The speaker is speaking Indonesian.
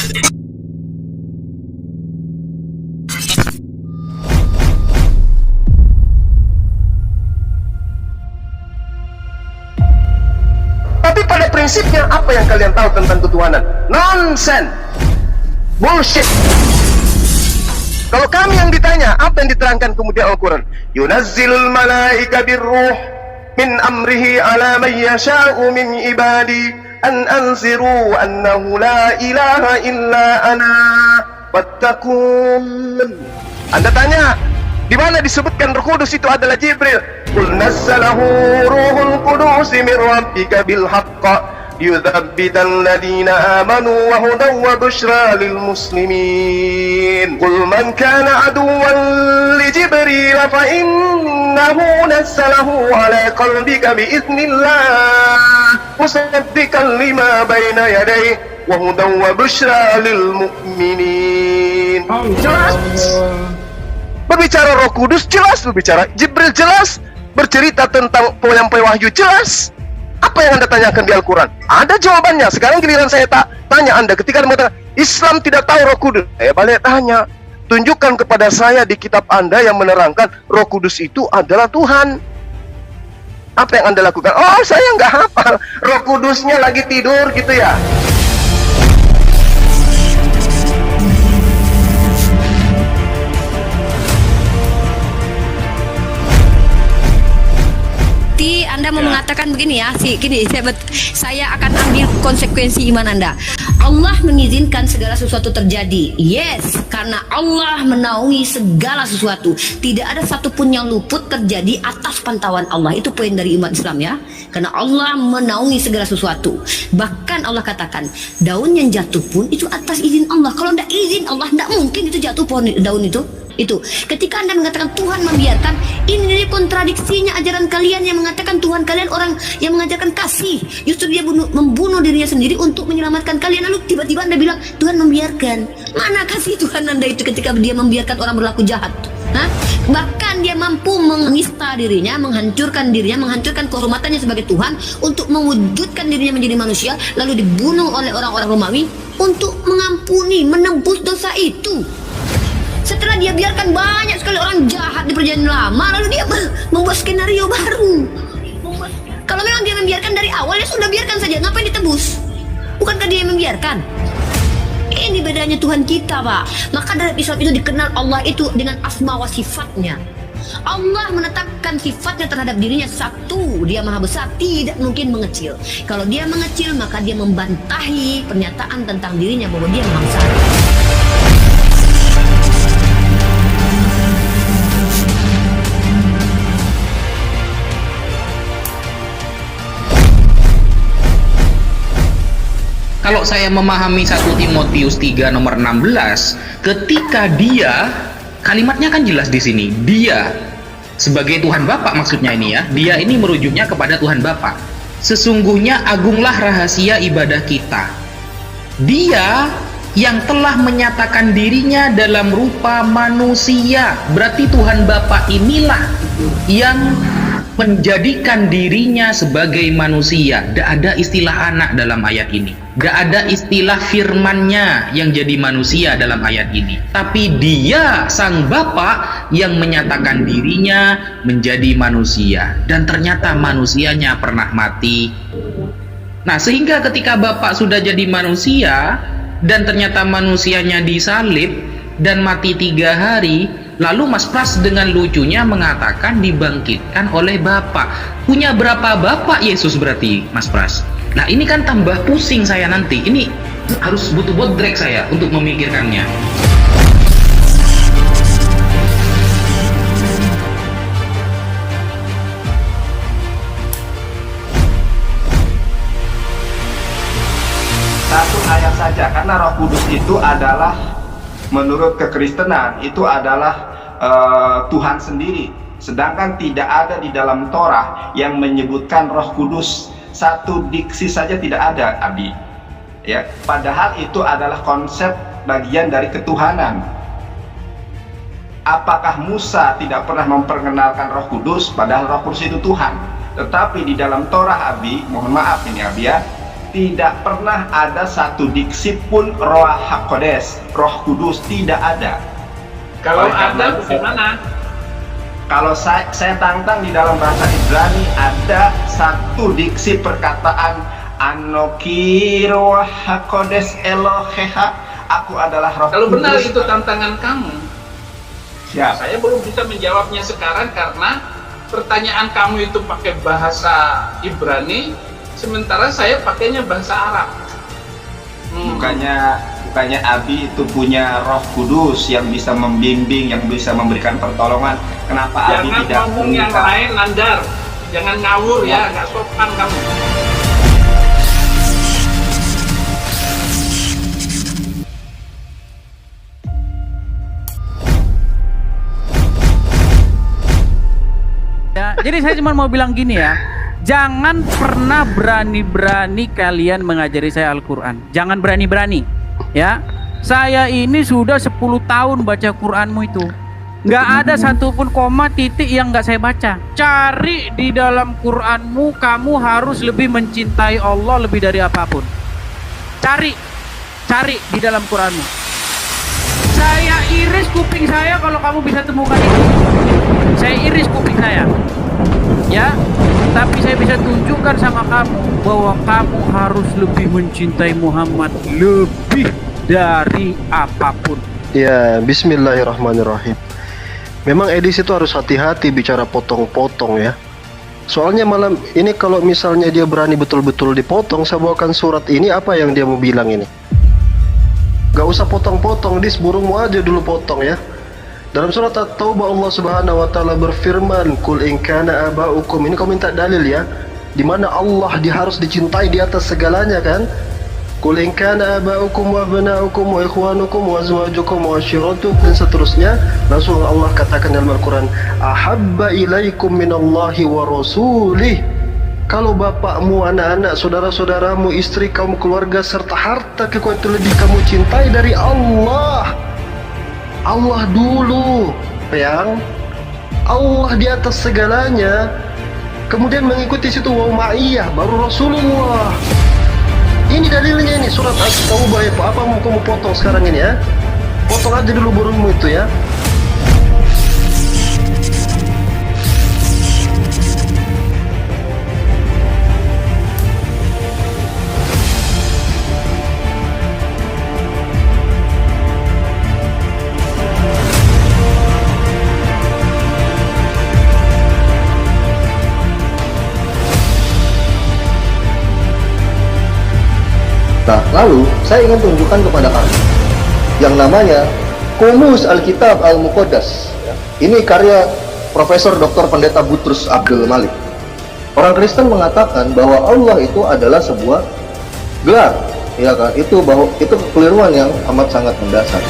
Tapi pada prinsipnya apa yang kalian tahu tentang ketuhanan? Nonsense, bullshit. Kalau kami yang ditanya, apa yang diterangkan kemudian Al-Quran? Yunazzilul malaika birruh min amrihi ala man yasha'u min ibadi an anziru annahu la ilaha illa ana wattaqun. Anda tanya, di mana disebutkan Roh Kudus itu adalah Jibril? Qul nazzalahu ruhul qudus min rabbika bil haqq liyuthabbital ladina amanu wa hudan wa bushra lil muslimin. Qul man kana aduwwan li Jibril fa innahu nazzalahu ala qalbika bi idznillah musaddiqan lima baina yadayhi wa hudan wa bushra lil mu'minin. Jelas. Berbicara Roh Kudus jelas, berbicara Jibril jelas, bercerita tentang penyampaian wahyu jelas. Apa yang Anda tanyakan di Al-Quran? Ada jawabannya. Sekarang giliran saya tanya Anda, ketika Anda mengatakan Islam tidak tahu Roh Kudus, saya balik tanya, tunjukkan kepada saya di kitab Anda yang menerangkan Roh Kudus itu adalah Tuhan. Apa yang Anda lakukan? Oh, saya nggak hafal. Roh Kudusnya lagi tidur gitu ya. Anda mau mengatakan begini ya, saya akan ambil konsekuensi iman Anda. Allah mengizinkan segala sesuatu terjadi. Yes, karena Allah menaungi segala sesuatu. Tidak ada satupun yang luput terjadi atas pantauan Allah. Itu poin dari iman Islam ya. Karena Allah menaungi segala sesuatu. Bahkan Allah katakan, daun yang jatuh pun itu atas izin Allah. Kalau tidak izin Allah, tidak mungkin itu jatuh pohon daun itu. Itu ketika Anda mengatakan Tuhan membiarkan, ini kontradiksinya ajaran kalian yang mengatakan Tuhan kalian orang yang mengajarkan kasih. Justru dia membunuh dirinya sendiri untuk menyelamatkan kalian. Lalu tiba-tiba Anda bilang Tuhan membiarkan. Mana kasih Tuhan Anda itu ketika dia membiarkan orang berlaku jahat? Bahkan dia mampu menista dirinya, menghancurkan kehormatannya sebagai Tuhan untuk mewujudkan dirinya menjadi manusia, lalu dibunuh oleh orang-orang Romawi untuk mengampuni, menebus dosa itu. Setelah dia biarkan banyak sekali orang jahat di perjanjian lama, lalu dia membuat skenario baru. Kalau memang dia membiarkan dari awal, ya sudah biarkan saja. Ngapain ditebus? Bukankah dia yang membiarkan? Ini bedanya Tuhan kita, Pak. Maka dalam Islam itu dikenal Allah itu dengan asma wa sifatnya. Allah menetapkan sifatnya terhadap dirinya satu, dia maha besar, tidak mungkin mengecil. Kalau dia mengecil, maka dia membantahi pernyataan tentang dirinya bahwa dia maha besar. Kalau saya memahami 1 Timotius 3 nomor 16, ketika dia, kalimatnya kan jelas di sini, dia sebagai Tuhan Bapa maksudnya ini ya, dia ini merujuknya kepada Tuhan Bapa. Sesungguhnya agunglah rahasia ibadah kita. Dia yang telah menyatakan dirinya dalam rupa manusia. Berarti Tuhan Bapa inilah yang menjadikan dirinya sebagai manusia. Tidak ada istilah anak dalam ayat ini. Tidak ada istilah firman-Nya yang jadi manusia dalam ayat ini. Tapi dia, Sang Bapa, yang menyatakan dirinya menjadi manusia. Dan ternyata manusianya pernah mati. Nah, sehingga ketika Bapa sudah jadi manusia, dan ternyata manusianya disalib, dan mati 3 hari, lalu Mas Pras dengan lucunya mengatakan dibangkitkan oleh Bapa. Punya berapa Bapak Yesus berarti, Mas Pras? Nah, ini kan tambah pusing saya nanti. Ini harus butuh bodrek saya untuk memikirkannya. Satu ayat saja, karena Roh Kudus itu adalah, menurut kekristenan, itu adalah Tuhan sendiri. Sedangkan tidak ada di dalam Torah yang menyebutkan Roh Kudus. Satu diksi saja tidak ada, Abi. Ya, padahal itu adalah konsep bagian dari ketuhanan. Apakah Musa tidak pernah memperkenalkan Roh Kudus? Padahal Roh Kudus itu Tuhan. Tetapi di dalam Torah, Abi, mohon maaf ini Abi ya, tidak pernah ada satu diksi pun Roh Hakodes, Roh Kudus, tidak ada. Kalau Oleh karena ada itu, bagaimana? Kalau saya tantang di dalam bahasa Ibrani ada satu diksi perkataan Anoki Roh Hakodes Eloheha, aku adalah Roh Kalau Kudus. benar itu tantangan kamu, Siap. saya belum bisa menjawabnya sekarang karena pertanyaan kamu itu pakai bahasa Ibrani, sementara saya pakainya bahasa Arab. Bukannya Abi itu punya Roh Kudus yang bisa membimbing, yang bisa memberikan pertolongan. Kenapa Abi Jangan tidak ngomong yang meminta? lain, Nandar. Jangan ngawur ya, nggak sopan kamu. Ya, jadi saya cuma mau bilang gini ya, jangan pernah berani-berani kalian mengajari saya Al-Quran. Jangan berani-berani, ya. Saya ini sudah 10 tahun baca Quranmu itu. Nggak ada satupun koma titik yang nggak saya baca. Cari di dalam Quranmu, kamu harus lebih mencintai Allah lebih dari apapun. Cari di dalam Quranmu. Saya iris kuping saya kalau kamu bisa temukan itu. Saya iris kuping saya, ya. Tapi saya bisa tunjukkan sama kamu bahwa kamu harus lebih mencintai Muhammad lebih dari apapun. Ya, bismillahirrahmanirrahim. Memang edis itu harus hati-hati bicara potong-potong ya. Soalnya malam ini kalau misalnya dia berani betul-betul dipotong, saya bawakan surat ini, apa yang dia mau bilang ini? Gak usah potong-potong, dis, burungmu aja dulu potong ya. Dalam surat At-Taubah Allah Subhanahu wa taala berfirman, "Qul in kana aba'ukum." Ini kau minta dalil ya. Di mana Allah harus dicintai di atas segalanya kan? "Qul in kana aba'ukum wa abna'ukum wa ikhwanukum wa azwajukum wa ashiratukum," dan seterusnya. Langsung Allah katakan dalam Al-Qur'an, "Ahabba ilaikum minallahi wa rasulih." Kalau bapakmu, anak-anak, saudara-saudaramu, istri kamu, keluarga, serta harta kekayaan itu lebih kamu cintai dari Allah. Allah dulu, yang Allah di atas segalanya. Kemudian mengikuti situ wa ma'iyah, baru Rasulullah. Ini dalilnya ini surat At-Taubah ya. Apa mau kamu potong sekarang ini ya? Potong aja dulu burungmu itu ya. Nah, lalu saya ingin tunjukkan kepada kamu yang namanya Kumus Alkitab Al-Muqaddas. Ini karya Profesor Dr. Pendeta Butrus Abdul Malik. Orang Kristen mengatakan bahwa Allah itu adalah sebuah gelar, ya kan? Itu kekeliruan yang amat sangat mendasar.